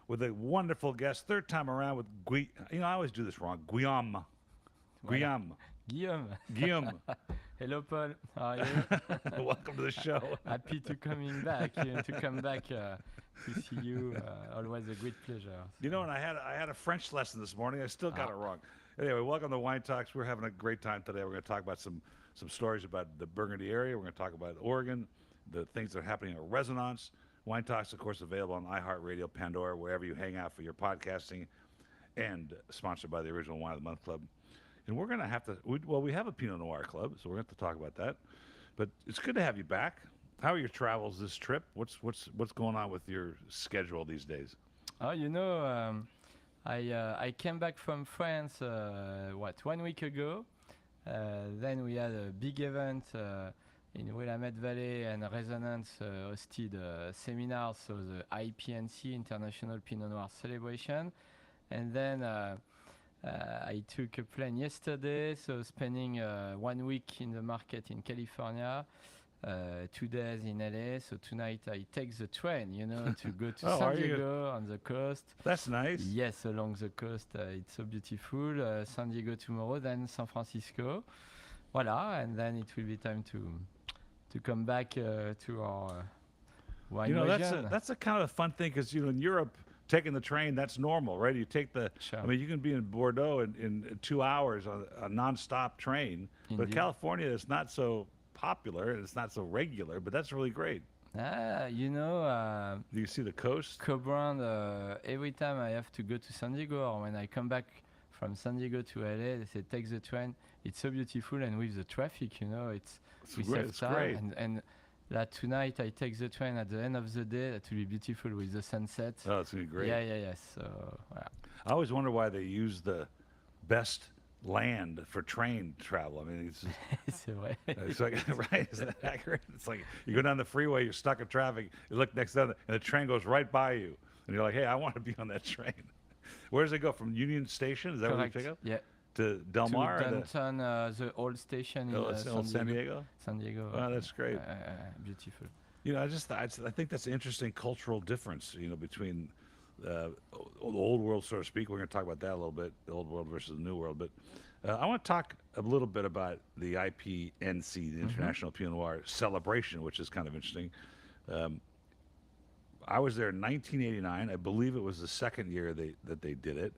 with a wonderful guest, third time around with I always do this wrong. Guillaume. Voilà. Guillaume. Guillaume. Guillaume. Hello, Paul. How are you? Welcome to the show. Happy to coming back, to come back to see you. Always a great pleasure. You know, and I had a French lesson this morning. I still got Ah, it wrong. Anyway, welcome to Wine Talks. We're having a great time today. We're going to talk about some stories about the Burgundy area. We're going to talk about Oregon, the things that are happening at Resonance. Wine Talks, of course, available on iHeartRadio, Pandora, wherever you hang out for your podcasting, and sponsored by the Original Wine of the Month Club. And we're going to have to, we have a Pinot Noir Club, so we're going to have to talk about that. But it's good to have you back. How are your travels this trip? What's going on with your schedule these days? oh, I came back from France. 1 week ago. Then we had a big event in Williamette Valley, and Resonance hosted a seminar, so the IPNC International Pinot Noir Celebration. And then I took a plane yesterday, so spending 1 week in the market in California, 2 days in LA. So tonight I take the train, to go to Oh, San are you? Diego on the coast. That's nice. Yes, along the coast, it's so beautiful. San Diego tomorrow, then San Francisco. Voila, and then it will be time to come back to our wine You know, region. that's a kind of a fun thing because in Europe, taking the train, that's normal, right? You take Sure. I mean, you can be in Bordeaux in 2 hours on a nonstop train, but Indeed. California is not so popular and it's not so regular, but that's really great. Ah, Do you see the coast? co-brand, every time I have to go to San Diego or when I come back from San Diego to LA, they say take the train. It's so beautiful, and with the traffic, we save It's time. great. And that tonight I take the train at the end of the day. That will be beautiful with the sunset. Oh, it's gonna be great. Yeah. So I always wonder why they use the best land for train travel. I mean, c'est vrai. it's like right, is that accurate? It's like you go down the freeway, you're stuck in traffic, you look next to it, and the train goes right by you, and you're like, hey, I want to be on that train. Where does it go from Union Station? Is that where you Correct. pick up Yeah. to Del To Mar? Or downtown, the old station in old San Diego. San Diego. Oh, that's great. Beautiful. I think that's an interesting cultural difference, between the old world, so to speak. We're going to talk about that a little bit, the old world versus the new world. But I want to talk a little bit about the IPNC, the International Pinot Noir Celebration, which is kind of interesting. I was there in 1989. I believe it was the second year that they did it.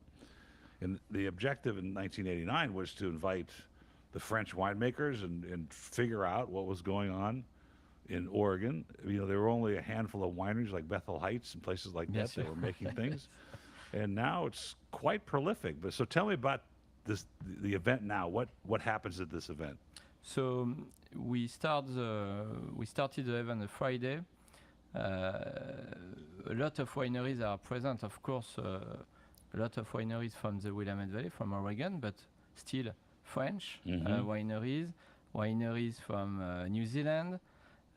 And the objective in 1989 was to invite the French winemakers and figure out what was going on in Oregon. There were only a handful of wineries like Bethel Heights and places like Yes, that were making things. And now it's quite prolific. But so tell me about the event now. What happens at this event? So we started the event on Friday. A lot of wineries are present, of course. A lot of wineries from the Willamette Valley, from Oregon, but still French wineries from New Zealand,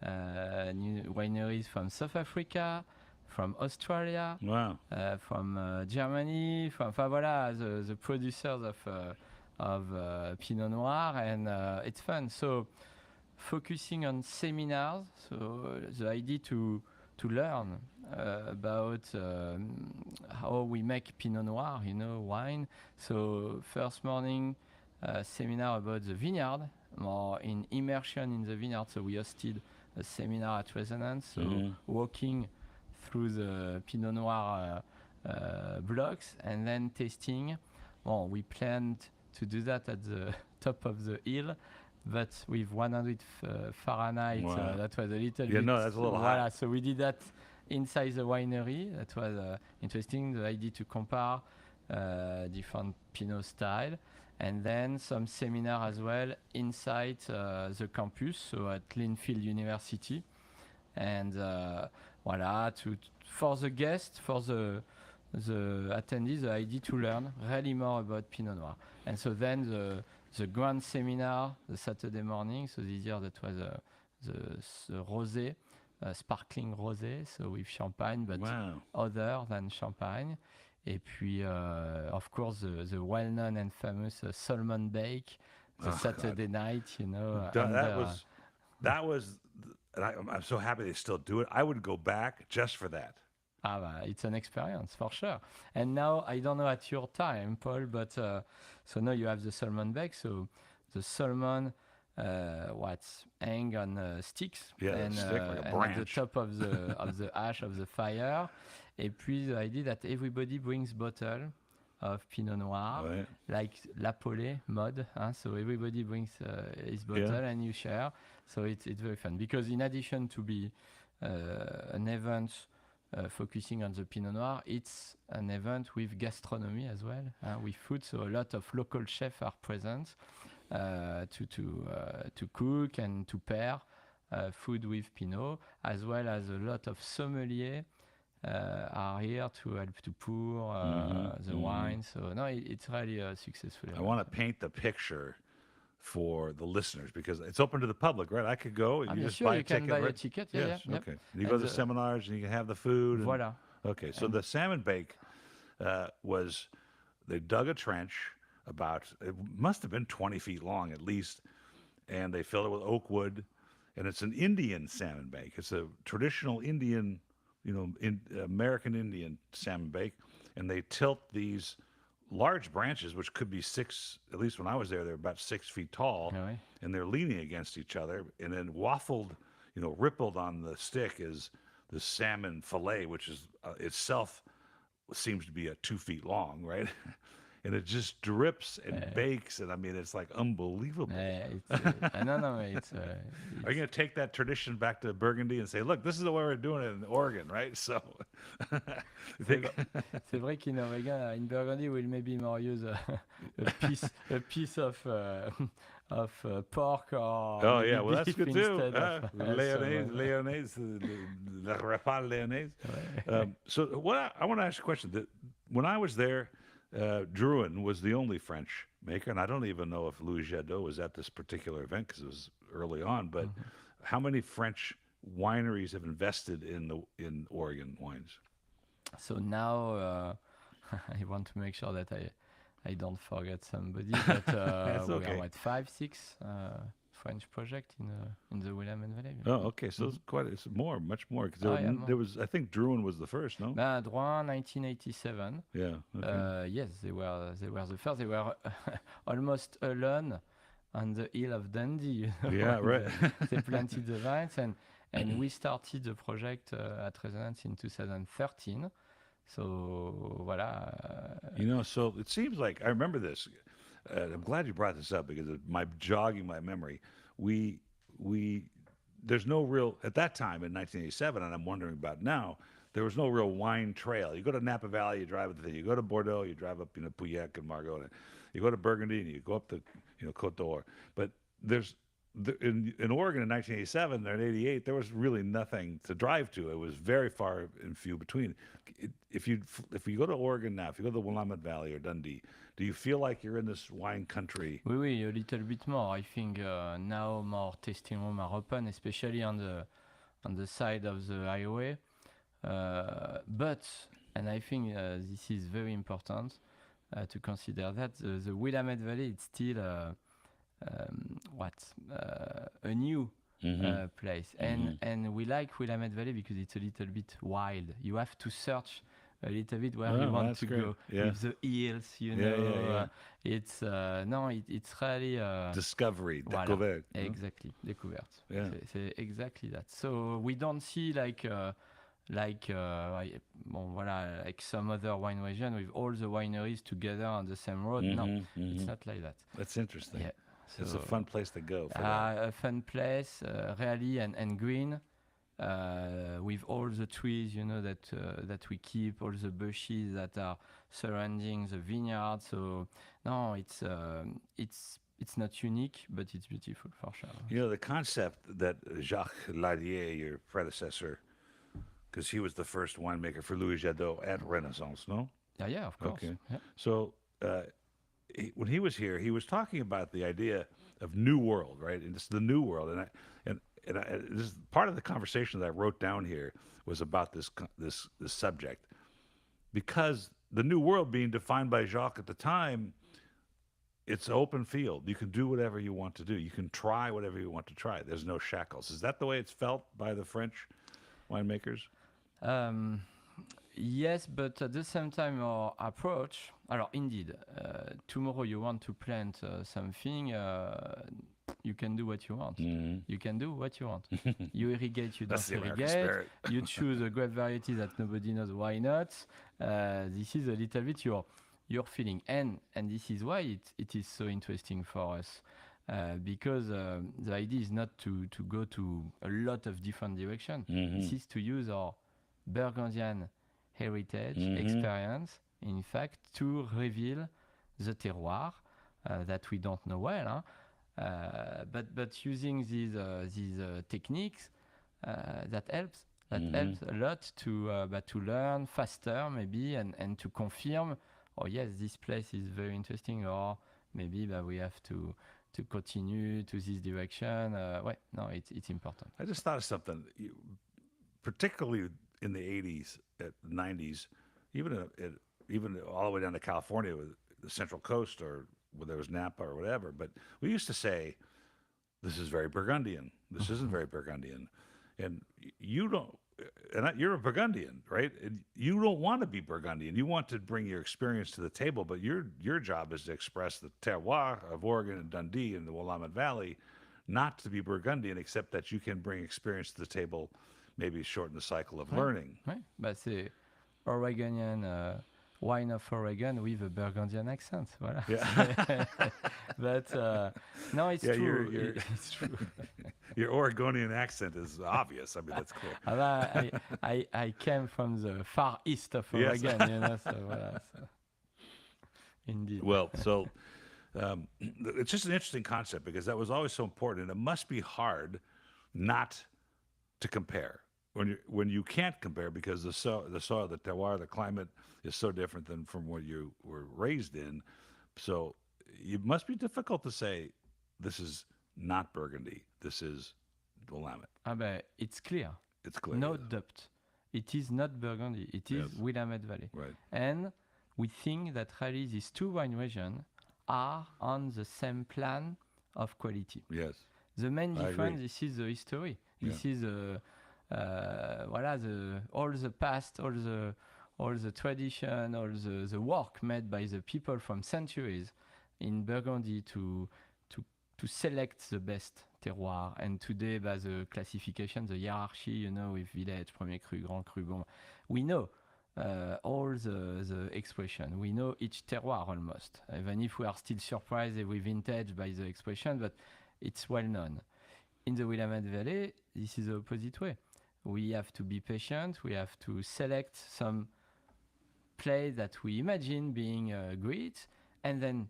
wineries from South Africa, from Australia, Wow. from Germany, voilà, the producers of Pinot Noir, and it's fun. So focusing on seminars, so the idea to learn about how we make Pinot Noir, wine. So first morning, seminar about the vineyard, more in immersion in the vineyard. So we hosted a seminar at Resonance, so walking through the Pinot Noir blocks and then tasting. Well, we planned to do that at the top of the hill, but with 100 Fahrenheit, Wow. that was a little Yeah, bit. no, that's a little Voilà, hot. so we did that inside the winery. That was interesting, the idea to compare different Pinot style. And then some seminar as well inside the campus, so at Linfield University. And voilà, for the guests, for the attendees, the idea to learn really more about Pinot Noir. And so then the grand seminar, the Saturday morning, so this year that was the rosé, sparkling rosé, so with champagne, but Wow. other than champagne. Et puis, of course, the well-known and famous salmon bake, the Saturday night, That was, and I'm so happy they still do it. I would go back just for that. It's an experience for sure. And now I don't know at your time, Paul, but so now you have the salmon bake. So the salmon, what's hang on sticks, Yeah, and, stick like a and at the branch. top of the ash of the fire. Et puis the idea that everybody brings bottle of Pinot Noir, Right. like La Polée mode. So everybody brings his bottle and you share. So it's very fun because in addition to be an event focusing on the Pinot Noir, it's an event with gastronomy as well, with food. So a lot of local chefs are present to cook and to pair food with Pinot, as well as a lot of sommeliers are here to help to pour the wine. So no, it's really successful. I want to paint the picture for the listeners because it's open to the public, right? I could go. You just buy a ticket. You can buy right? a ticket. Yes. Yeah. Okay. You go to the seminars and you can have the food. And, Voilà. okay. So the salmon bake was they dug a trench about, it must have been 20 feet long at least, and they filled it with oak wood, and it's an Indian salmon bake. It's a traditional Indian, American Indian salmon bake, and they tilt these large branches, which could be at least when I was there, they're about 6 feet tall, and they're leaning against each other, and then waffled, rippled on the stick is the salmon fillet, which is itself seems to be 2 feet long, right? And it just drips and bakes, and I mean, it's like unbelievable. No, it's. Are you going to take that tradition back to Burgundy and say, look, this is the way we're doing it in Oregon, right? So, c'est vrai qu'in Oregon, in Burgundy, we'll maybe more use a piece of pork or well, that's beef good too. Lyonnaise, Le repas Lyonnaise. So, I want to ask you a question. When I was there, Drouin was the only French maker, and I don't even know if Louis Jabot was at this particular event because it was early on. But how many French wineries have invested in Oregon wines? So now I want to make sure that I don't forget somebody. But okay. we are at 5, 6 French project in the Williamette Valley. Oh, okay. So it's much more. Because there was, I think, Drouin was the first, no? Drouin, 1987. Yeah. Okay. Yes, they were the first. They were almost alone on the hill of Dundee. Yeah, right. They planted the vines, and we started the project at Resonance in 2013. So voilà. So it seems like I remember this. I'm glad you brought this up because jogging my memory. There's no real at that time in 1987, and I'm wondering about now. There was no real wine trail. You go to Napa Valley, you drive up the thing. You go to Bordeaux, you drive up Pauillac and Margaux. You go to Burgundy, and you go up the Côte d'Or. But in Oregon in 1987 or in 88, there was really nothing to drive to. It was very far and few between. If you go to Oregon now, if you go to the Willamette Valley or Dundee, do you feel like you're in this wine country? Oui, a little bit more. I think now more tasting rooms are open, especially on the side of the highway. But I think this is very important to consider that the Willamette Valley is still a new place, and we like Willamette Valley because it's a little bit wild. You have to search a little bit where you want to go with the hills. It's it's really discovery, voilà. découverte. Exactly, découverte. Yeah. C'est exactly that. So we don't see like some other wine region with all the wineries together on the same road. No, it's not like that. That's interesting. Yeah. So, it's a fun place to go. A fun place, really, and green, with all the trees, that we keep, all the bushes that are surrounding the vineyard. So no, it's not unique, but it's beautiful for sure. The concept that Jacques Ladier, your predecessor, because he was the first winemaker for Louis Jabot at Renaissance, no? Yeah, of course. Okay. Yeah. So when he was here, he was talking about the idea of new world, right? And it's the new world, and this is part of the conversation that I wrote down here was about this subject, because the new world being defined by Jacques at the time, it's open field. You can do whatever you want to do. You can try whatever you want to try. There's no shackles. Is that the way it's felt by the French winemakers? Yes, but at the same time, our approach. Alors, indeed, tomorrow you want to plant something, you can do what you want. You can do what you want. You irrigate, you That's don't the American irrigate. spirit. You choose a grape variety that nobody knows. Why not? This is a little bit your feeling, and this is why it is so interesting for us. Because the idea is not to go to a lot of different directions. This is to use our Burgundian heritage experience, in fact, to reveal the terroir that we don't know well. But using these techniques, that helps. That helps a lot to learn faster, maybe, and to confirm. Oh yes, this place is very interesting, or maybe we have to continue to this direction. No, it's important. I just thought of something, particularly in the 80s, 90s, even all the way down to California with the Central Coast, or where there was Napa or whatever. But we used to say, this is very Burgundian. This isn't very Burgundian. And you don't, you're a Burgundian, right? And you don't want to be Burgundian. You want to bring your experience to the table, but your job is to express the terroir of Oregon and Dundee and the Willamette Valley, not to be Burgundian, except that you can bring experience to the table, maybe shorten the cycle of learning. Right. But c'est Oregonian wine of Oregon with a Burgundian accent. Voilà. Yeah. But no, it's true. It's true. Your Oregonian accent is obvious. I mean, that's clear. I came from the far east of Yes. Oregon, so voilà. So. Indeed. Well, so it's just an interesting concept, because that was always so important, and it must be hard not to compare when you can't compare, because the soil, the terroir, the climate is so different than from what you were raised in. So it must be difficult to say this is not Burgundy, this is Willamette. It's clear. It's clear. No doubt. It is not Burgundy. It is Willamette Valley. Right. And we think that really these two wine regions are on the same plan of quality. Yes. The main I difference, agree. this is the history. This is all the past, all the tradition, all the work made by the people from centuries in Burgundy to select the best terroir. And today, by the classification, the hierarchy, with village, premier cru, grand cru, bon, we know all the expression. We know each terroir almost, even if we are still surprised with vintage by the expression, but it's well known. In the Willamette Valley, this is the opposite way. We have to be patient. We have to select some place that we imagine being great, and then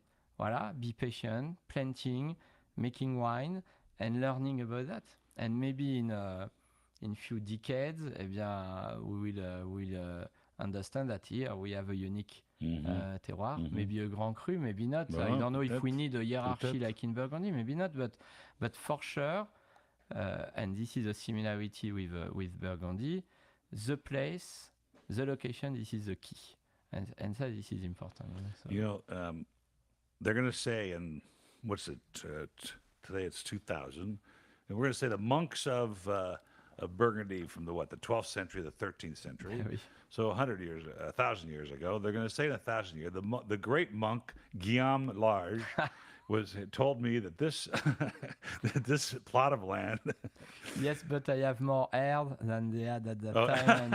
be patient, planting, making wine, and learning about that. And maybe in few decades, we will understand that here we have a unique terroir, maybe a grand cru, maybe not. Well, I don't know if we need a hierarchy like in Burgundy, maybe not, but for sure, and this is a similarity with Burgundy, the place, the location, this is the key. And so this is important. So. They're going to say, and what's it, today it's 2000, and we're going to say the monks of Burgundy from the 12th century, the 13th century. Oui. So 1,000 years ago, they're going to say in 1,000 years, the great monk Guillaume L told me that this this plot of land. Yes, but I have more hair than they had at that time,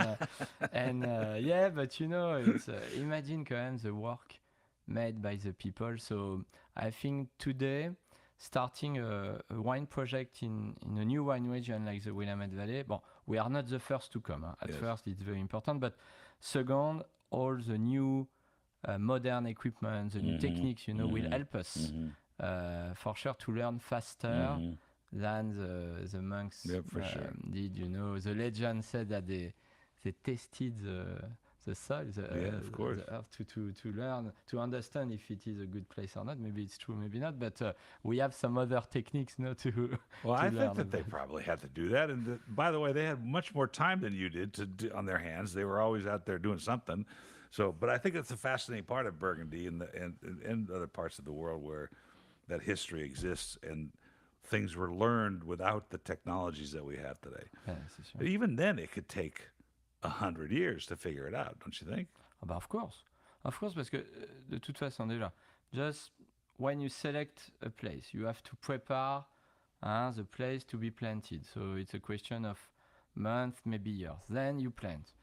but it's imagine quand même the work made by the people. So I think today, starting a wine project in a new wine region like the Willamette Valley, we are not the first to come. At first, it's very important, but second, all the new modern equipment, the new techniques, will help us for sure to learn faster than the monks Yeah, for sure. did. The legend said that they tested the soil, of course. the earth to learn, to understand if it is a good place or not. Maybe it's true, maybe not, but we have some other techniques now to Well, to I learn think that they about. probably had to do that. And by the way, they had much more time than you did on their hands. They were always out there doing something. So, but I think it's a fascinating part of Burgundy and other parts of the world where that history exists and things were learned without the technologies that we have today. Yeah, c'est sûr. But even then, it could take 100 years to figure it out, don't you think? Ah bah, of course, parce que de toute façon déjà, just when you select a place, you have to prepare the place to be planted. So it's a question of months, maybe years. Then you plant.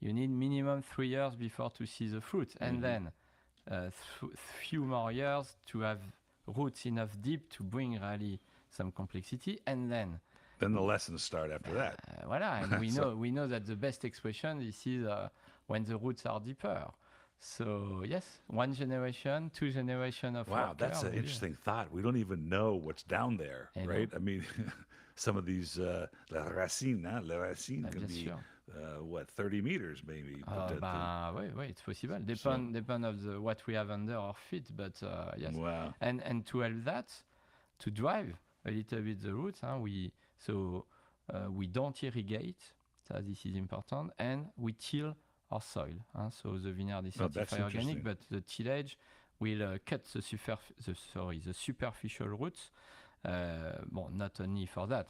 You need minimum 3 years before to see the fruit, and then few more years to have roots enough deep to bring really some complexity, and then the lessons start after that. Voilà, and we know that the best expression this is when the roots are deeper. So yes, 1 generation, 2 generation of Wow, worker, that's an interesting thought. We don't even know what's down there, right? I mean, some of these la racine can be sûr. 30 meters maybe. Oui, it's possible. Depend of what we have under our feet, but yes. Wow. And to help that, to drive a little bit the roots, we don't irrigate, so this is important, and we till our soil. So the vineyard is certified organic, but the tillage will cut the superficial roots. Not only for that,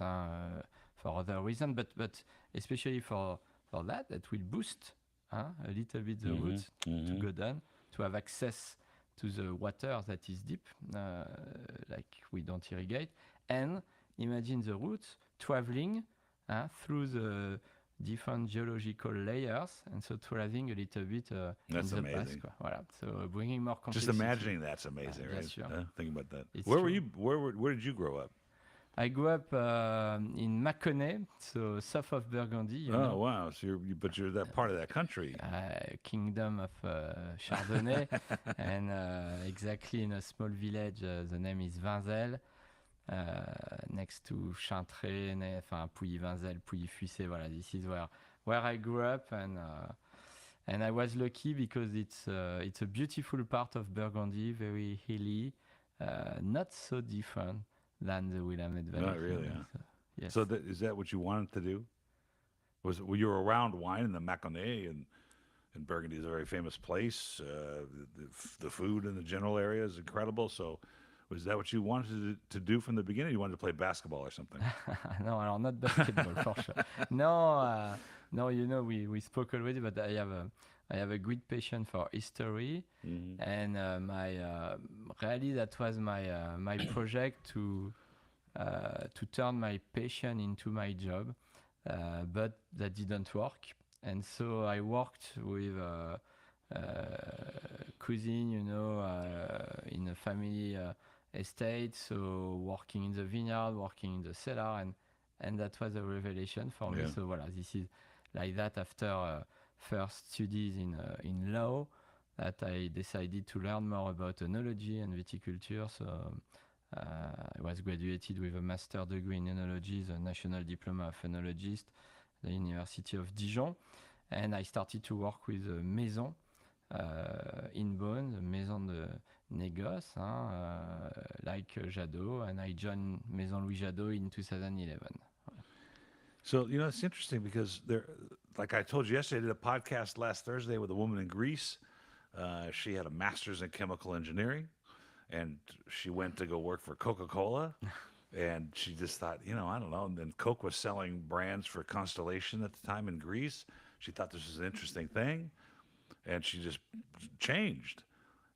for other reasons, but especially for that will boost a little bit the roots to go down, to have access to the water that is deep, like we don't irrigate, and imagine the roots traveling through the different geological layers, and so traveling a little bit that's in the amazing. past. Voilà. So bringing more complexity. Just imagining that's amazing, right? Sûr. Think about that. It's Where true. were you? Where did you grow up? I grew up in Mâconnais, so south of Burgundy. You know. Wow! So you're that part of that country. Kingdom of Chardonnay, and exactly in a small village. The name is Vinzel, next to Chantrey, Pouilly-Vinzel, Pouilly-Fuissé. Voilà, this is where I grew up, and I was lucky because it's a beautiful part of Burgundy, very hilly, not so different than the Williamette Valley. Not really, huh? So, yes. So is that what you wanted to do? Were you around wine in the Mâconnais, and Burgundy is a very famous place. The food in the general area is incredible. So was that what you wanted to do from the beginning? You wanted to play basketball or something? No, not basketball for sure. No, you know, we spoke already, but I have a great passion for history, and really that was my project to turn my passion into my job, but that didn't work, and so I worked with cousin, you know, in a family estate, so working in the vineyard, working in the cellar, and that was a revelation for me. So voilà, this is like that after first studies in law, that I decided to learn more about enology and viticulture. So I was graduated with a master degree in enology, the National Diploma of Enologist, the University of Dijon, and I started to work with a Maison in Beaune, the Maison de Négoce, like Jadot, and I joined Maison Louis Jabot in 2011. So, you know, it's interesting because like I told you yesterday, I did a podcast last Thursday with a woman in Greece. She had a master's in chemical engineering, and she went to go work for Coca-Cola. And she just thought, you know, I don't know. And then Coke was selling brands for Constellation at the time in Greece. She thought this was an interesting thing, and she just changed.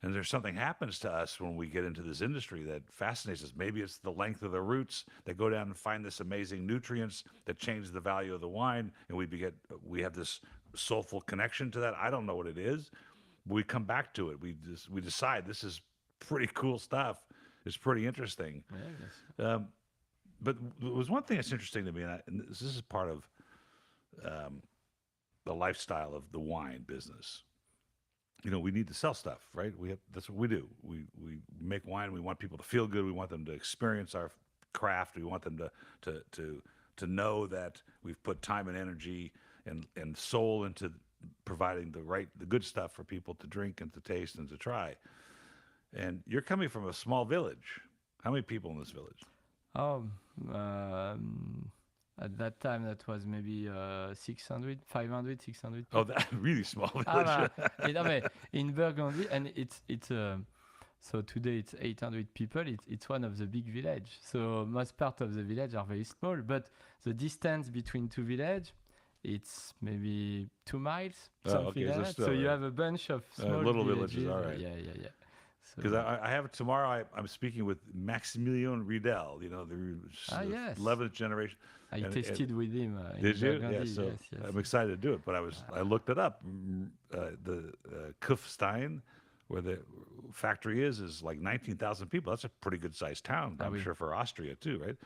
And there's something happens to us when we get into this industry that fascinates us. Maybe it's the length of the roots that go down and find this amazing nutrients that change the value of the wine, and we have this soulful connection to that. I don't know what it is. We come back to it. We decide this is pretty cool stuff. It's pretty interesting. Yeah, but there was one thing that's interesting to me, and this is part of the lifestyle of the wine business. You know, we need to sell stuff, right? That's what we do. We make wine. We want people to feel good. We want them to experience our craft. We want them to know that we've put time and energy and soul into providing the good stuff for people to drink and to taste and to try. And you're coming from a small village. How many people in this village? At that time, that was maybe 600, 500, 600 people. Oh, that really small village. In Burgundy, and it's so today it's 800 people. It's one of the big village. So most part of the village are very small, but the distance between two villages it's maybe 2 miles, Oh, something okay, like so that. still, So you yeah. have a bunch of small Little villages, all right. Yeah, yeah, yeah. Because So I have tomorrow. I'm speaking with Maximilian Riedel. You know, the yes, 11th generation. I And tasted with him in did you? Yeah. Burgundy. So Yes, yes, I'm yes. excited to do it. But I looked it up. The Kufstein, where the factory is like 19,000 people. That's a pretty good sized town. Ah I'm oui. sure for Austria too, right?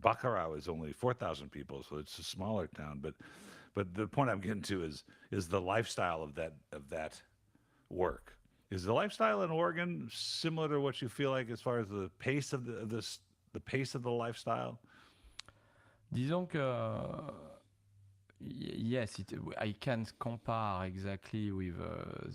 Baccarau is only 4,000 people, so it's a smaller town. But the point I'm getting to is the lifestyle of that work. Is the lifestyle in Oregon similar to what you feel like as far as the pace the pace of the lifestyle? Disons que yes, I can't compare exactly with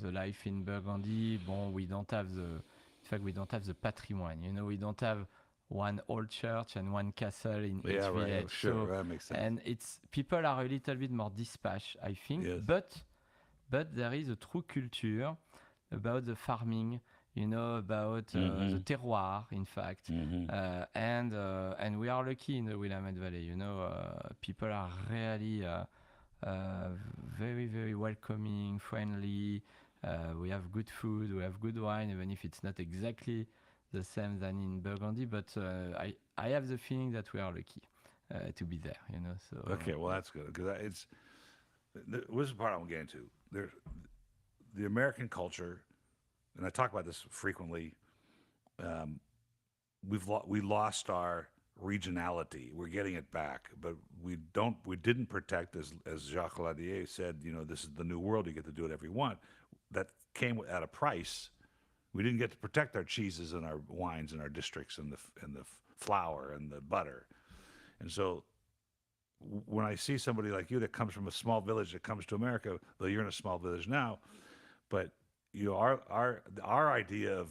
the life in Burgundy. Bon, we don't have in fact, we don't have the patrimoine. You know, we don't have one old church and one castle in each Yeah, right. Oh, village. sure, So, that makes sense. and it's people are a little bit more dispatched, I think. Yes. But there is a true culture about the farming. You know, about the terroir, in fact. And we are lucky in the Williamette Valley. You know, people are really very, very welcoming, friendly. We have good food, we have good wine, even if it's not exactly the same than in Burgundy. But I have the feeling that we are lucky to be there. You know, so Okay, well that's good because it's this is the part I'm getting to. The American culture, and I talk about this frequently. We lost our regionality. We're getting it back, but we didn't protect, as Jacques Ladier said. You know, this is the new world. You get to do whatever you want. That came at a price. We didn't get to protect our cheeses and our wines and our districts and the flour and the butter. And so when I see somebody like you that comes from a small village that comes to America, though you're in a small village now, but you know our idea of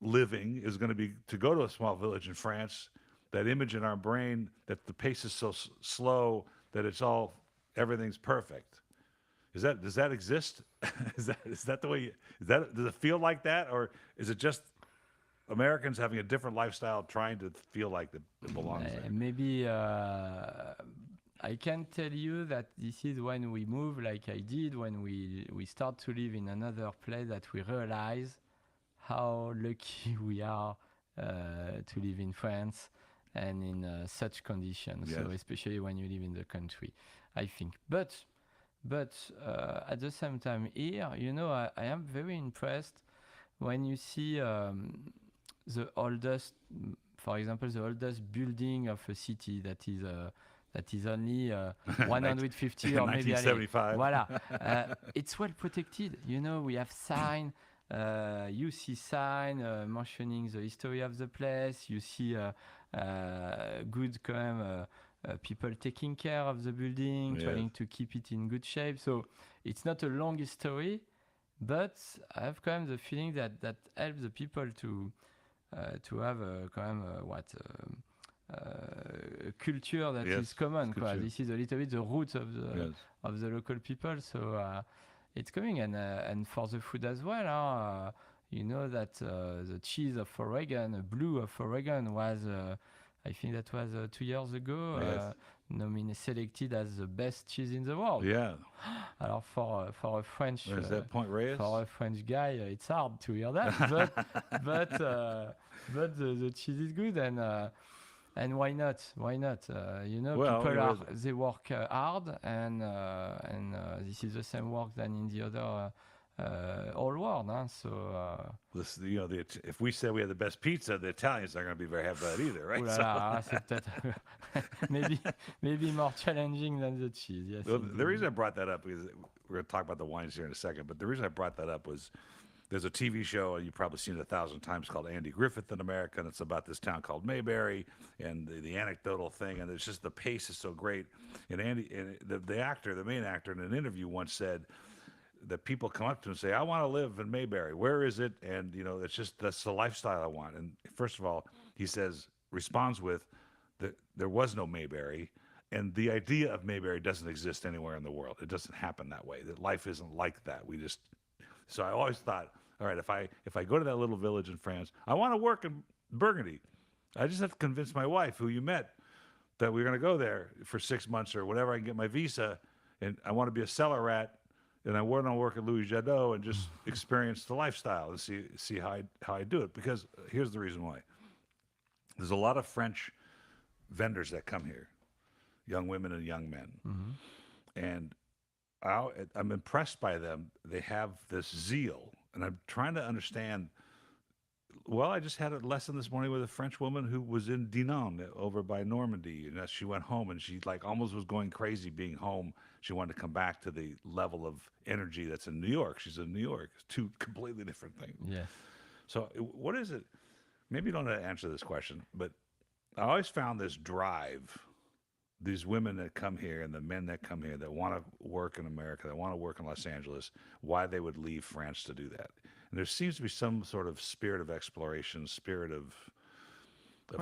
living is going to be to go to a small village in France. That image in our brain that the pace is so slow that everything's perfect. Does that exist? is that the way? Does it feel like that, or is it just Americans having a different lifestyle, trying to feel like it belongs there? maybe I can tell you that this is when we move, like I did, when we start to live in another place, that we realize how lucky we are to live in France and in such conditions. Yes. So especially when you live in the country, I think. But at the same time here, you know, I am very impressed when you see the oldest, for example, the oldest building of a city that is only 150 or maybe 1975. Voilà, it's well protected. You know, we have sign. You see sign mentioning the history of the place. You see good people taking care of the building, Yes. trying to keep it in good shape. So it's not a long history, but I have kind of the feeling that helps the people to have a culture that Yes, is common. culture. This is a little bit the roots of Yes. the local people. So it's coming, and for the food as well. You know that the cheese of Oregon, blue of Oregon, was I think that was 2 years ago Yes. selected as the best cheese in the world. Yeah. Alors for a French Is that Point Reyes? for a French guy, it's hard to hear that, but the cheese is good, and why not? Why not? You know, Well, people they work hard, and this is the same work than in the other whole world. Huh? So Listen, you know, if we say we have the best pizza, the Italians aren't going to be very happy about it either, right? ooh là là, c'est peut-être maybe more challenging than the cheese. Yes. Well, the reason I brought that up is we're going to talk about the wines here in a second, but the reason I brought that up was there's a TV show, and you've probably seen it 1,000 times, called Andy Griffith in America, and it's about this town called Mayberry and the anecdotal thing, and it's just the pace is so great. And the main actor, in an interview once said that people come up to him and say, "I want to live in Mayberry. Where is it?" And you know, that's the lifestyle I want. And first of all, he responds with that there was no Mayberry. And the idea of Mayberry doesn't exist anywhere in the world. It doesn't happen that way. That life isn't like that. So I always thought, all right, if I go to that little village in France, I want to work in Burgundy. I just have to convince my wife, who you met, that we're going to go there for 6 months or whatever. I can get my visa, and I want to be a cellar rat, and I want to work at Louis Jabot and just experience the lifestyle and see how I do it. Because here's the reason why. There's a lot of French vendors that come here, young women and young men, and I'm impressed by them. They have this zeal, and I'm trying to understand. Well, I just had a lesson this morning with a French woman who was in Dinan over by Normandy, and as she went home, and she like almost was going crazy being home. She wanted to come back to the level of energy that's in New York. She's in New York. It's two completely different things. Yes. So what is it? Maybe you don't know how to answer this question, but I always found this drive, these women that come here and the men that come here that want to work in America, that want to work in Los Angeles, why they would leave France to do that. And there seems to be some sort of spirit of exploration, spirit of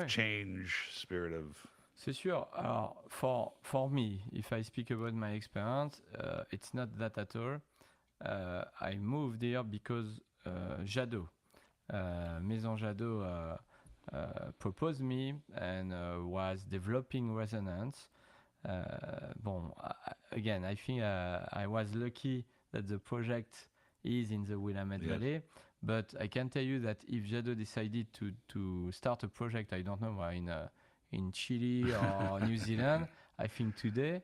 change, spirit of... C'est sûr. Alors, for me, if I speak about my experience, it's not that at all. I moved here because Jadot, Maison Jadot proposed me and was developing resonance. Again, I think I was lucky that the project is in the Williamette Valley, but I can tell you that if Jadot decided to start a project, I don't know, in Chile or New Zealand, I think today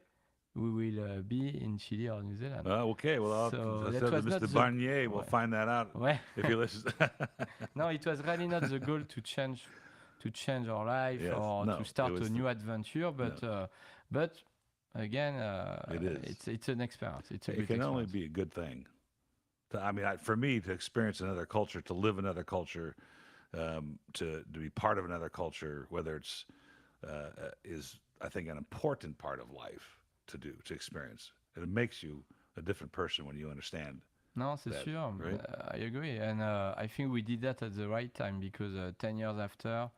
we will be in Chile or New Zealand. Okay, well, So Mr. Barnier will find that out if you listen. No, it was really not the goal to change our life to start a new adventure, but again, it's an experience. It can only be a good thing. For me, to experience another culture, to live another culture, to be part of another culture, whether it's is, I think, an important part of life to experience. And it makes you a different person when you understand. No, c'est sûr. Right? I agree. And I think we did that at the right time because 10 years after,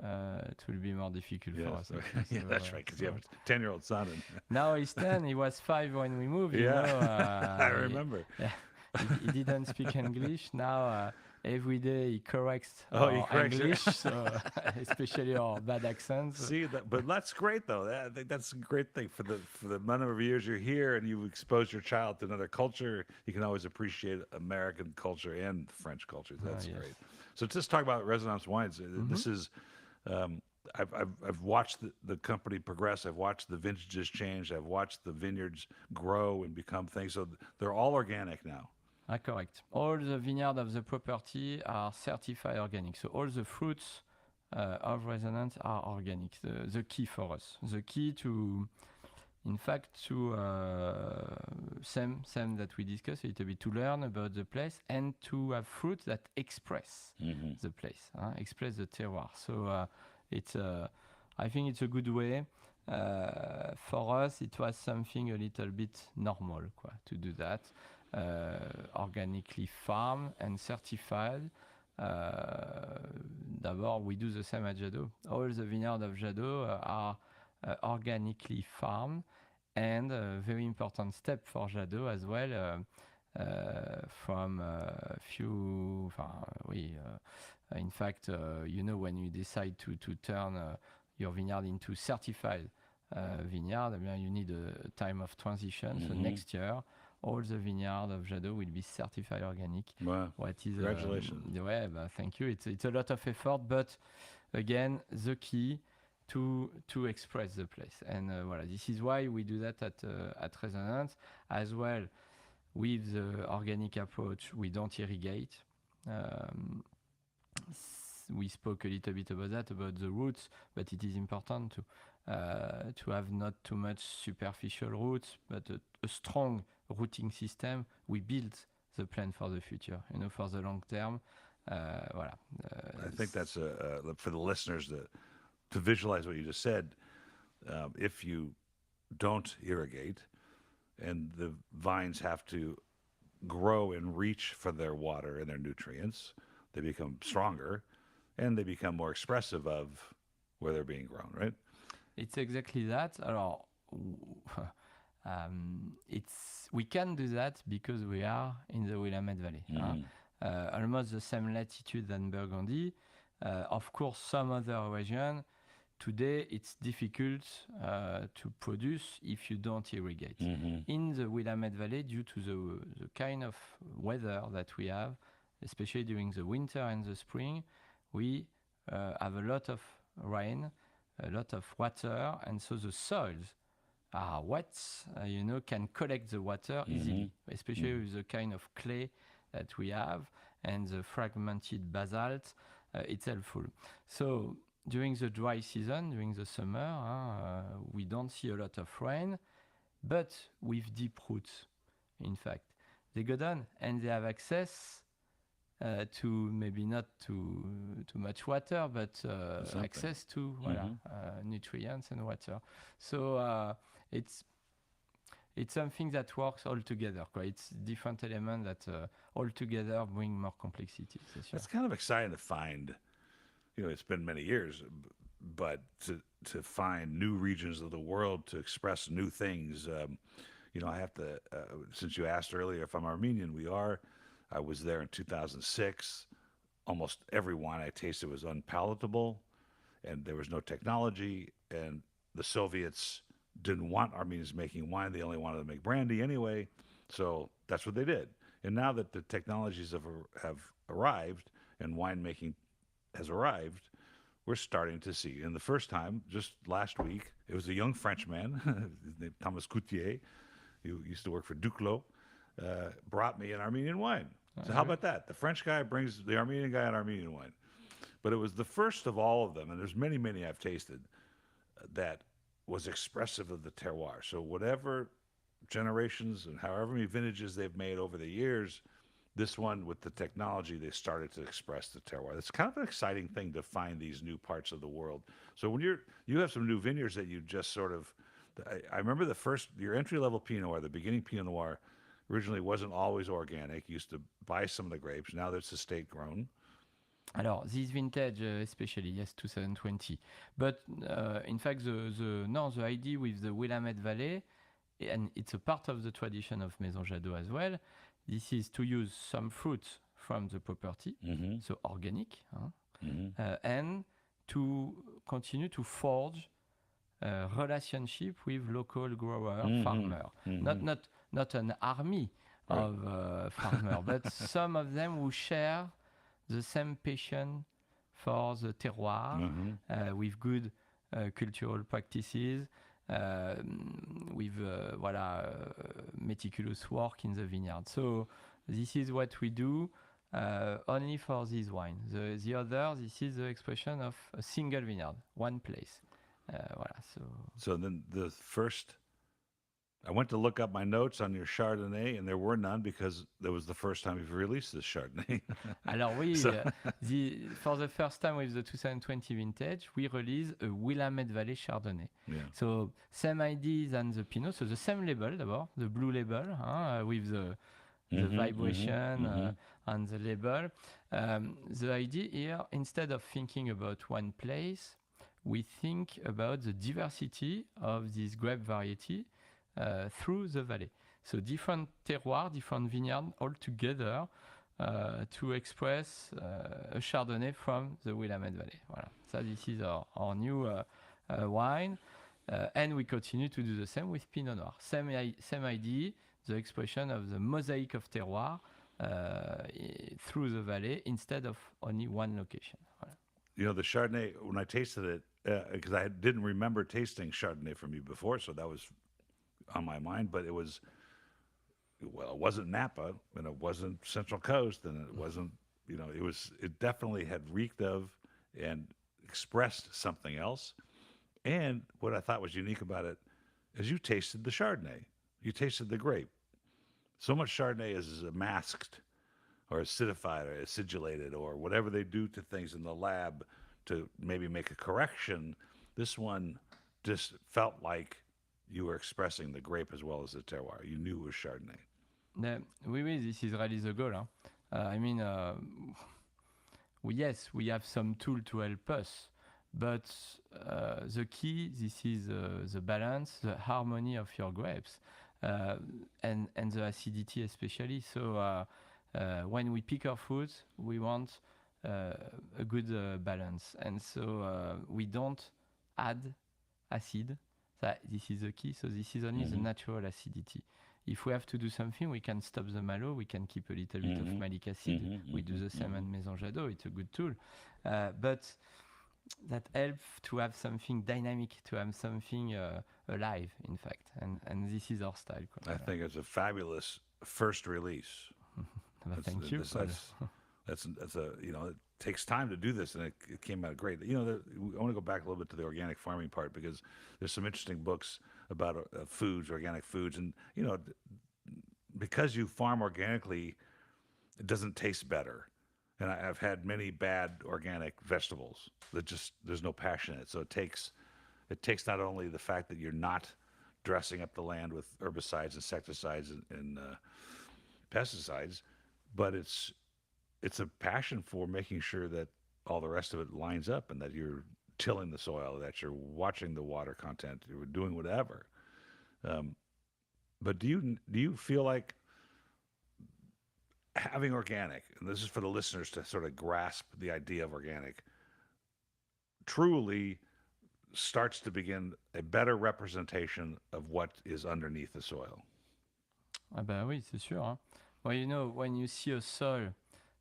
it will be more difficult for us. Yeah, that's right, because you have a 10-year-old son. And now he's 10. He was 5 when we moved. I remember. He didn't speak English. Now every day he corrects English, so, especially our bad accents. But that's great, though. I think that's a great thing. For the number of years you're here and you expose your child to another culture, you can always appreciate American culture and French culture. That's great. So let's just talk about Resonance Wines. This is... I've watched the company progress. I've watched the vintages change. I've watched the vineyards grow and become things. So they're all organic now. Correct. All the vineyards of the property are certified organic. So all the fruits of Resonance are organic. The key for us. The key to, in fact, to same that we discussed a little bit, to learn about the place and to have fruits that express the place, express the terroir. So I think it's a good way. For us, it was something a little bit normal, to do that. Organically farmed and certified. D'abord, we do the same at Jadot. All the vineyards of Jadot are organically farmed, and a very important step for Jadot as well. From few, in fact, when you decide to turn your vineyard into certified vineyard, you need a time of transition. So next year, all the vineyards of Jadot will be certified organic. Wow! Congratulations! Thank you. It's a lot of effort, but again, the key to express the place, and this is why we do that at Resonance as well. With the organic approach, we don't irrigate. We spoke a little bit about that, about the roots, but it is important to have not too much superficial roots, but a strong rooting system. We build the plant for the future, for the long term. I think that's for the listeners to visualize what you just said. If you don't irrigate, and the vines have to grow and reach for their water and their nutrients, they become stronger, and they become more expressive of where they're being grown, right? It's exactly that. Alors, we can do that because we are in the Willamette Valley. Almost the same latitude than Burgundy. Of course, some other region today it's difficult to produce if you don't irrigate. In the Williamette Valley, due to the kind of weather that we have, especially during the winter and the spring, we have a lot of rain, a lot of water, and so the soils are wet, can collect the water easily, especially with the kind of clay that we have and the fragmented basalt. It's helpful. So during the dry season, during the summer, we don't see a lot of rain, but with deep roots, in fact. They go down and they have access to maybe not too much water, but access to nutrients and water. So it's something that works all together. It's different elements that all together bring more complexity. It's kind of exciting to find. It's been many years, but to find new regions of the world to express new things. I have to. Since you asked earlier if I'm Armenian, we are. I was there in 2006. Almost every wine I tasted was unpalatable, and there was no technology, and the Soviets didn't want Armenians making wine. They only wanted to make brandy anyway. So that's what they did. And now that the technologies have arrived and winemaking has arrived, we're starting to see. And the first time, just last week, it was a young Frenchman, named Thomas Coutier, who used to work for Duclos, brought me an Armenian wine. So how about that? The French guy brings the Armenian guy an Armenian wine. But it was the first of all of them, and there's many, many I've tasted, that was expressive of the terroir. So whatever generations and however many vintages they've made over the years, this one with the technology, they started to express the terroir. It's kind of an exciting thing to find these new parts of the world. So when you have some new vineyards that you just sort of, I remember your entry-level Pinot Noir, the beginning Pinot Noir, originally wasn't always organic. You used to buy some of the grapes. Now it's estate grown. Alors, this vintage, especially, yes, 2020. But in fact, the idea with the Willamette Valley, and it's a part of the tradition of Maison Jadot as well, this is to use some fruit from the property, so organic, and to continue to forge a relationship with local grower, farmer. Not an army of farmers, but some of them who share the same passion for the terroir, with good cultural practices, with meticulous work in the vineyard. So this is what we do only for this wine. The other, this is the expression of a single vineyard, one place. So then the first, I went to look up my notes on your Chardonnay, and there were none because that was the first time you've released this Chardonnay. Alors oui, for the first time with the 2020 vintage, we released a Willamette Valley Chardonnay. Yeah. So same idea than the Pinot, so the same label d'abord, the blue label, with the vibration on the label. The idea here, instead of thinking about one place, we think about the diversity of this grape variety through the valley. So different terroirs, different vineyards all together to express a Chardonnay from the Willamette Valley. Voilà. So this is our new wine. And we continue to do the same with Pinot Noir. Same idea, the expression of the mosaic of terroir through the valley instead of only one location. Voilà. The Chardonnay, when I tasted it, because I didn't remember tasting Chardonnay from you before, so that was on my mind, but it wasn't Napa, and it wasn't Central Coast, and it wasn't, it definitely had reeked of and expressed something else. And what I thought was unique about it is you tasted the Chardonnay. You tasted the grape. So much Chardonnay is masked or acidified or acidulated or whatever they do to things in the lab to maybe make a correction. This one just felt like you were expressing the grape as well as the terroir. You knew it was Chardonnay. Oui, this is really the goal. I mean, yes, we have some tool to help us, but the key, this is the balance, the harmony of your grapes, and the acidity especially. So when we pick our fruits, we want a good balance. And so we don't add acid. This is the key. So this is only the natural acidity. If we have to do something, we can stop the malo. We can keep a little bit of malic acid. We do the same at Maison Jabot. It's a good tool, but that helps to have something dynamic, to have something alive, in fact. And this is our style. I think it's a fabulous first release. Thank you. That's a it takes time to do this, and it came out great. I want to go back a little bit to the organic farming part, because there's some interesting books about foods, organic foods, and because you farm organically, it doesn't taste better. And I've had many bad organic vegetables that just there's no passion in it. So it takes not only the fact that you're not dressing up the land with herbicides, insecticides, and pesticides, but it's a passion for making sure that all the rest of it lines up, and that you're tilling the soil, that you're watching the water content, you're doing whatever. But do you feel like having organic, and this is for the listeners to sort of grasp the idea of organic, truly starts to begin a better representation of what is underneath the soil? Ah bah oui, c'est sûr. Hein. Well, when you see a soil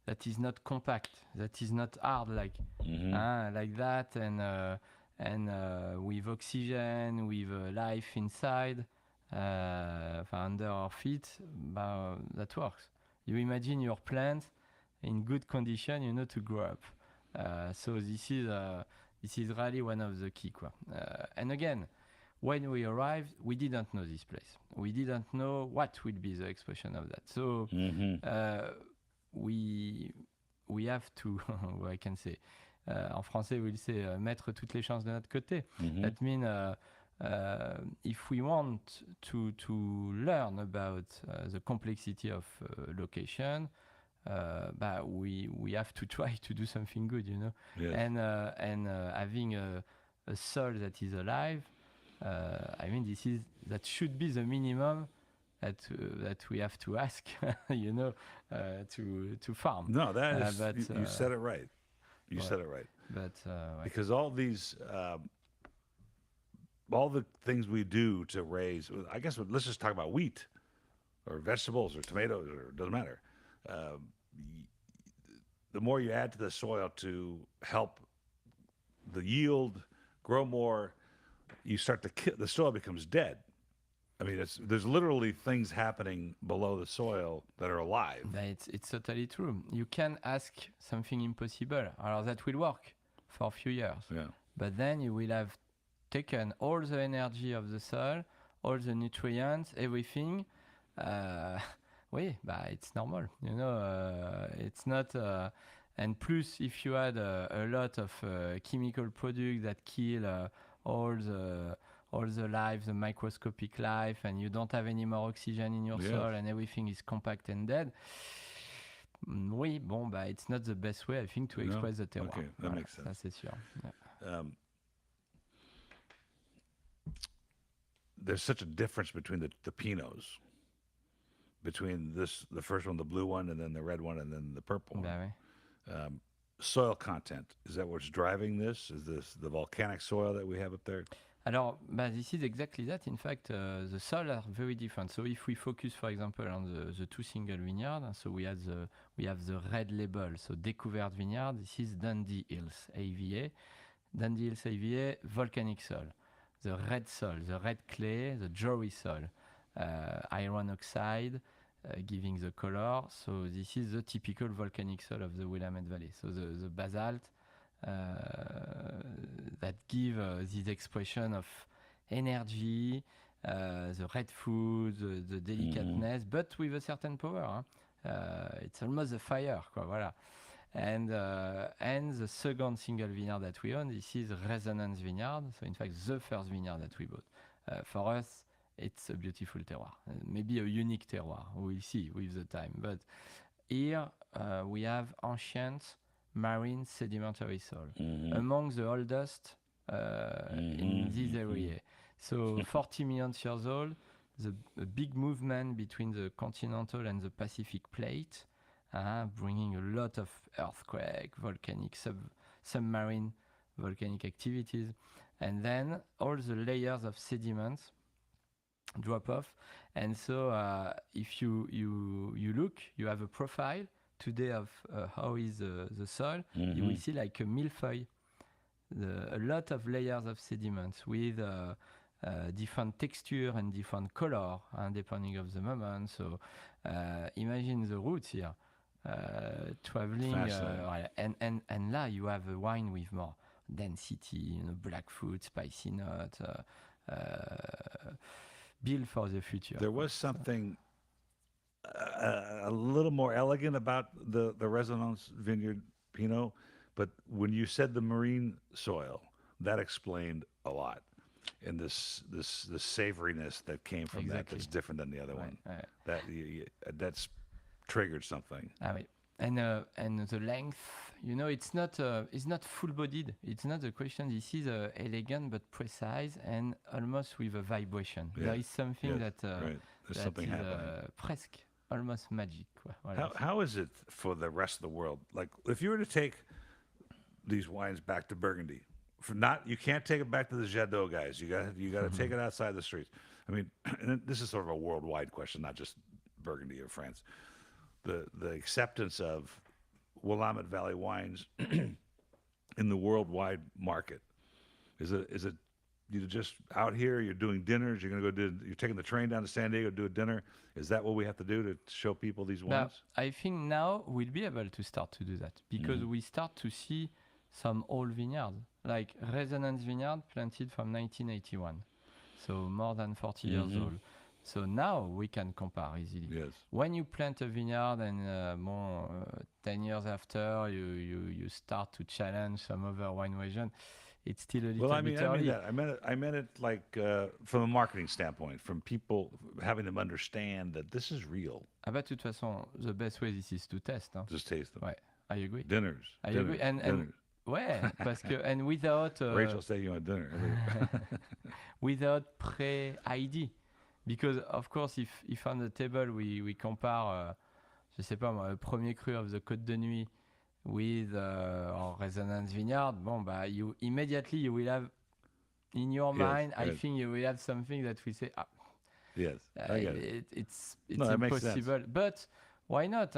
that is not compact, that is not hard like that, and with oxygen, with life inside, under our feet, that works. You imagine your plant in good condition, to grow up. So this is really one of the key. And again, when we arrived, we didn't know this place. We didn't know what will be the expression of that. So we have to, I can say, en français, we'll say, mettre toutes les chances de notre côté. That means if we want to learn about the complexity of location, we have to try to do something good, Yes. And having a soil that is alive, that should be the minimum that we have to ask, to farm. No, that is you said it right. You said it right. But because all these all the things we do to raise, I guess let's just talk about wheat or vegetables or tomatoes, or it doesn't matter. The more you add to the soil to help the yield grow more, you start to the soil becomes dead. I mean, there's literally things happening below the soil that are alive. It's totally true. You can ask something impossible, or that will work for a few years. Yeah. But then you will have taken all the energy of the soil, all the nutrients, everything. It's normal. It's not. And plus, if you add a lot of chemical products that kill all the life, the microscopic life, and you don't have any more oxygen in your soil, and everything is compact and dead. It's not the best way, I think, to express the terroir. Okay, that makes sense. Ça, c'est sûr. Yeah. There's such a difference between the Pinots, between the first one, the blue one, and then the red one, and then the purple one. Oui. Soil content, is that what's driving this? Is this the volcanic soil that we have up there? Alors, this is exactly that. In fact, the soil are very different. So if we focus, for example, on the two single vineyards, so we have the red label, so Découverte Vineyard. This is Dundee Hills AVA. Dundee Hills AVA, volcanic soil. The red soil, the red clay, the Jory soil, iron oxide, giving the color. So this is the typical volcanic soil of the Williamette Valley. So the basalt that give this expression of energy, the red food, the delicateness, but with a certain power. It's almost a fire, voilà. And the second single vineyard that we own, this is Resonance Vineyard. So in fact, the first vineyard that we bought. For us, it's a beautiful terroir, maybe a unique terroir. We'll see with the time. But here we have ancient marine sedimentary soil, among the oldest in this area. So 40 million years old, a big movement between the continental and the Pacific plate, bringing a lot of earthquake, volcanic, submarine volcanic activities. and then all the layers of sediments drop off. And so if you look, you have a profile today of how is the soil. You will see like a millefeuille, a lot of layers of sediments with different texture and different color, depending of the moment. So imagine the roots here. Traveling, and là you have a wine with more density, black fruit, spicy nut, built for the future. There was something a little more elegant about the Resonance Vineyard Pinot, but when you said the marine soil, that explained a lot. And this savoriness that came from that's different than the other one. Right. That's triggered something. And the length, it's not full-bodied. It's not the question. This is elegant but precise and almost with a vibration. There is something that There's something is happening. presque almost magic. How is it for the rest of the world? Like, if you were to take these wines back to Burgundy, you can't take it back to the Jadot guys. You got to take it outside the streets. I mean, and this is sort of a worldwide question, not just Burgundy or France. The acceptance of Willamette Valley wines in the worldwide market, is it you're just out here, you're doing dinners, you're taking the train down to San Diego to do a dinner? Is that what we have to do to show people these wines? I think now we'll be able to start to do that because we start to see some old vineyards, like Resonance Vineyard planted from 1981, so more than 40 years old. So now we can compare easily. Yes. When you plant a vineyard and 10 years after you start to challenge some other wine region, it's still a little bit early. I meant it like from a marketing standpoint, from people having them understand that this is real. De toute façon, the best way this is to test. Just taste them. Ouais, I agree. Dinners. I agree. And ouais, parce que and without Rachel's taking you on dinner. without pre-ID. Because, of course, if on the table we compare, je sais pas moi, le premier cru of the Côte de Nuit with our Resonance Vineyard, you immediately you will have in your mind, I think you will have something that we say, yes, I get it. It's impossible. But why not?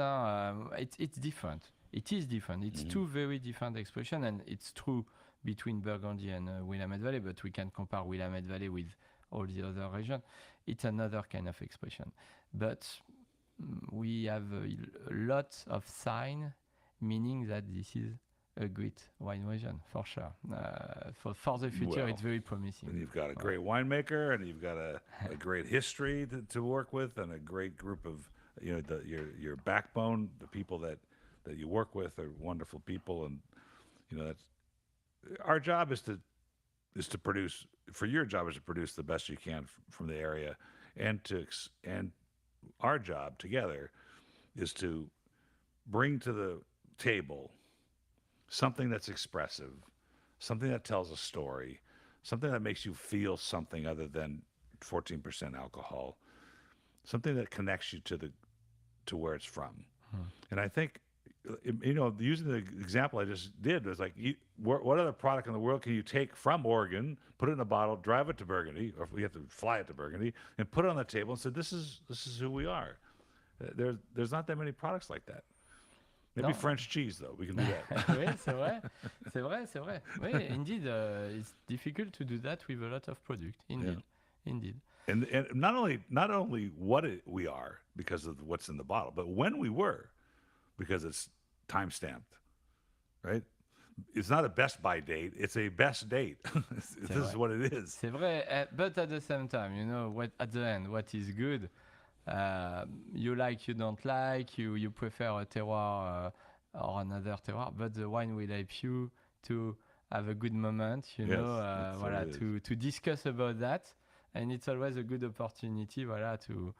It's different. It is different. It's two very different expressions, and it's true between Burgundy and Willamette Valley, but we can compare Willamette Valley with all the other regions. It's another kind of expression. But we have a lot of sign, meaning that this is a great wine region, for sure. For the future, it's very promising. And you've got a great winemaker, and you've got a great history to work with, and a great group of, your backbone, the people that you work with are wonderful people. And, that's our job is to produce. For your job is to produce the best you can from the area, and our job together is to bring to the table something that's expressive, something that tells a story, something that makes you feel something other than 14% alcohol, something that connects you to where it's from. And I think, using the example I just did was like, what other product in the world can you take from Oregon, put it in a bottle, drive it to Burgundy, or we have to fly it to Burgundy, and put it on the table and say, this is who we are. There's not that many products like that. Maybe French cheese, though. We can do that. Oui, c'est vrai. Oui, indeed, it's difficult to do that with a lot of product. Indeed. And not only what we are because of what's in the bottle, but when we were, because it's time stamped, right? It's not a best by date; it's a best date. This is what it is. C'est vrai, but at the same time, at the end, what is good. You like, you don't like, you prefer a terroir or another terroir, but the wine will help you to have a good moment, to discuss about that, and it's always a good opportunity, to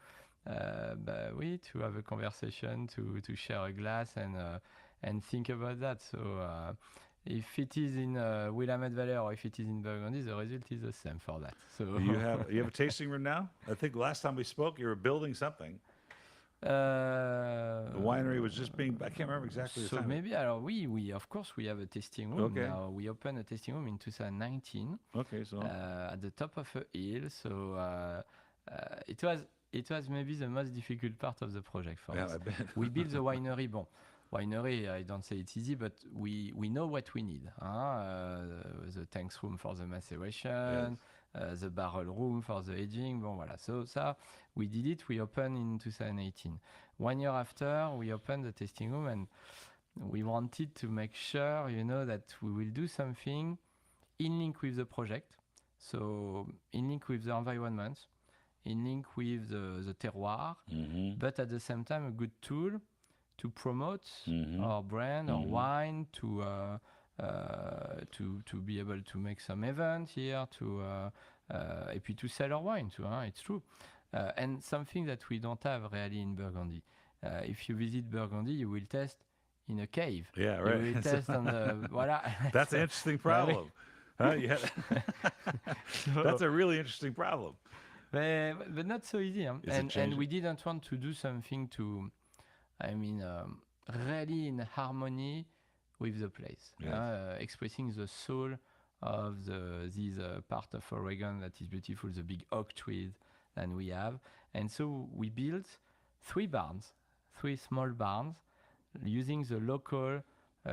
have a conversation, to share a glass and think about that. So if it is in Willamette Valley or if it is in Burgundy, the result is the same for that. So you have a tasting room now? I think last time we spoke, you were building something. The winery was just being, I can't remember exactly the So time. maybe, we of course we have a tasting room Okay. now. We opened a tasting room in 2019 Okay, so at the top of a hill. So it was maybe the most difficult part of the project for yeah, us. I bet. We built the winery. Bon, winery, I don't say it's easy, but we know what we need. The tanks room for the maceration, the barrel room for the aging. Bon, voilà. So we did it. We opened in 2018. 1 year after, we opened the tasting room, and we wanted to make sure, that we will do something in link with the project. So in link with the environment, in link with the terroir, but at the same time a good tool to promote our brand, our wine, to be able to make some event here, et puis to sell our wine too. It's true, and something that we don't have really in Burgundy. If you visit Burgundy, you will test in a cave. Yeah, right. You will test on the voilà. That's an interesting problem. Yeah. That's a really interesting problem. But not so easy. Is it And changing? we didn't want to do something really in harmony with the place, Yes. expressing the soul of this part of Oregon that is beautiful, the big oak trees that we have. And so we built 3 barns, 3 small barns, using the local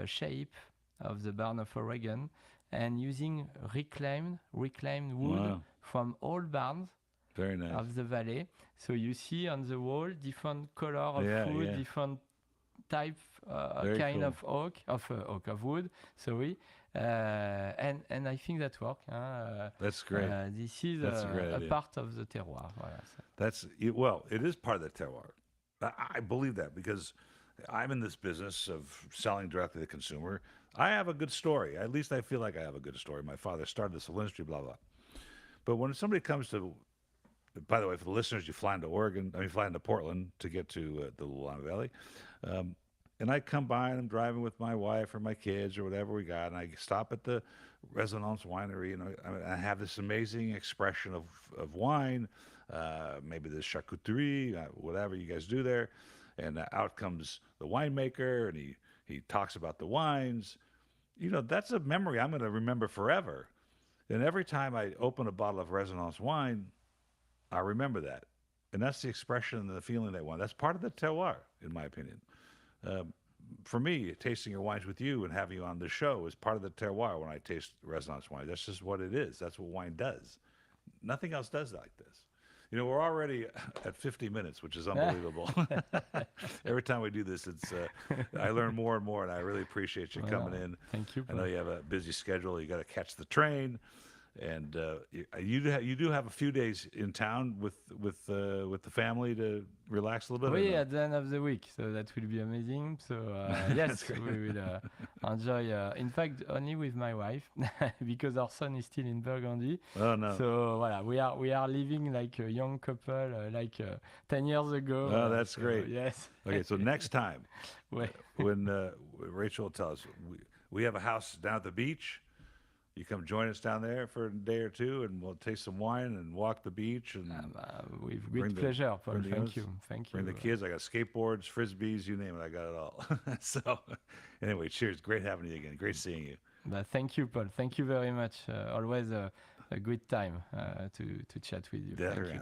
shape of the barn of Oregon, and using reclaimed wood Wow. from old barns Very nice. of the valley. So you see on the wall different color of wood, Yeah. different type, Very kind cool. of wood. Sorry, and I think that works. That's great. This is That's a great a idea. part of the terroir. Voilà, so. Well, it is part of the terroir. I believe that because I'm in this business of selling directly to the consumer. I have a good story. At least I feel like I have a good story. My father started this whole industry, blah, blah. But when somebody comes to, by the way, for the listeners, you fly into Portland to get to the Williamette Valley. And I come by and I'm driving with my wife or my kids or whatever we got, and I stop at the Resonance Winery, and I have this amazing expression of wine, maybe the charcuterie, whatever you guys do there, and out comes the winemaker, and he talks about the wines. That's a memory I'm going to remember forever. And every time I open a bottle of Resonance wine, I remember that. And that's the expression and the feeling they want. That's part of the terroir, in my opinion. For me, tasting your wines with you and having you on the show is part of the terroir when I taste Resonance wine. That's just what it is. That's what wine does. Nothing else does like this. We're already at 50 minutes, which is unbelievable. Every time we do this, I learn more and more, and I really appreciate you coming in. Thank you. I know you have a busy schedule. You got to catch the train. And you do have a few days in town with the family to relax a little bit. At the end of the week, so that will be amazing. So yes, we will enjoy. In fact, only with my wife because our son is still in Burgundy. Oh no! So voilà, we are living like a young couple, 10 years ago. Oh, that's so, great. Yes. Okay, so next time when Rachel will tell us, we have a house down at the beach. You come join us down there for a day or two, and we'll taste some wine and walk the beach. And with great pleasure, Paul. Thank you. Bring the kids. I got skateboards, frisbees, you name it. I got it all. So, anyway, cheers. Great having you again. Great seeing you. Thank you, Paul. Thank you very much. Always a good time to chat with you. Definitely.